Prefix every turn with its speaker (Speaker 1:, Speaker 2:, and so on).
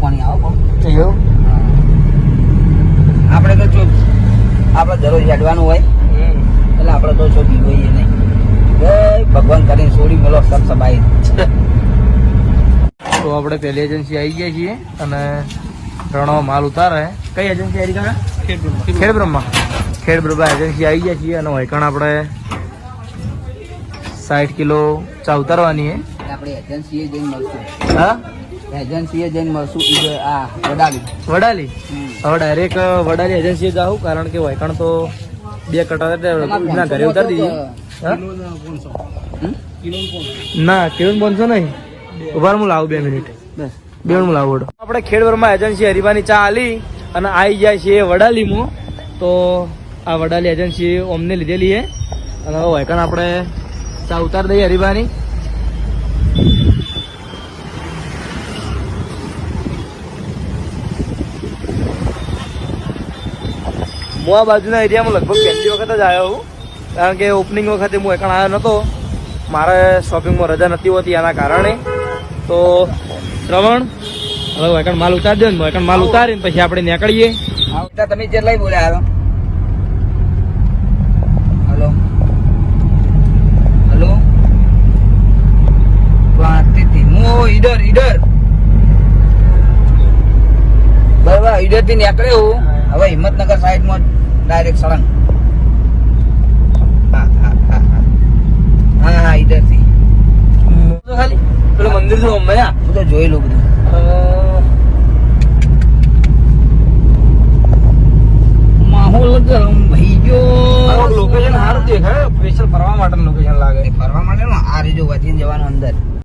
Speaker 1: પાણી આવો
Speaker 2: એવું
Speaker 1: આપણે તો જો આપણે દરરોજ હેડવાનું હોય એટલે આપણે તો છો બીવઈએ નહીં જય ભગવાન કરીને છોડી મેલો સબ સબાઈ
Speaker 2: તો આપણે પહેલી એજન્સી આવી ગયા છીએ અને રણો માલ ઉતારે કઈ એજન્સી આવી કાકા ખેડ બ્રહ્મા એજન્સી આવી ગયા છીએ અને વૈકણ આપણે 60 કિલો ચા ઉતારવાની છે
Speaker 1: આપણે એજન્સીએ જઈને મળશું
Speaker 2: હા
Speaker 1: એજન્સીએ જઈને મળશું આ વડાલી
Speaker 2: વડાલી હવે ડાયરેક્ટ વડાલી એજન્સીએ જાઉં કારણ કે વૈકણ તો 2 કટા ના ઘરે ઉતારી દીધી ના કિલો 500 નહીં ઉભા હું લાવું 2 મિનિટ
Speaker 1: બસ
Speaker 2: હું લાવું આપણે ખેડવરમાં એજન્સી હરીબાની ચા આલી અને આવી જાય છે વડાલીમાં તો આ વડાલી એજન્સી અમને લીધેલી છે અને હવે વૈકણ આપણે ચા ઉતારી દઈએ હરીબાની હું આ બાજુના એરિયામાં લગભગ પહેલી વખત જ આવ્યો હું કારણ કે ઓપનિંગ વખતે હું વૈકણ આવ્યો નહોતો મારે શોપિંગમાં રજા નથી હોતી એના કારણે તો શ્રવણ હવે વૈકણ માલ ઉતારી દો ને વૈકણ માલ ઉતારીને પછી આપણે નીકળીએ
Speaker 1: આવતા તમે જેટલા બોલ્યા હલો હલો ઈડર બરાબર ઈડર થી નીકળે હું હવે હિંમતનગર સાઈડ માં ડાયરેક્ટ સળંગ હા ઈડર થી
Speaker 2: ખાલી પેલું મંદિર જો મયા
Speaker 1: હું તો જોઈ લઉં બધું માહોલ ગરમ ભાઈ ગયો
Speaker 2: લોકેશન સારું દેખાય સ્પેશિયલ ફરવા માટે લોકેશન લાગે
Speaker 1: ફરવા માટે આ રીજો વધી જવાનું અંદર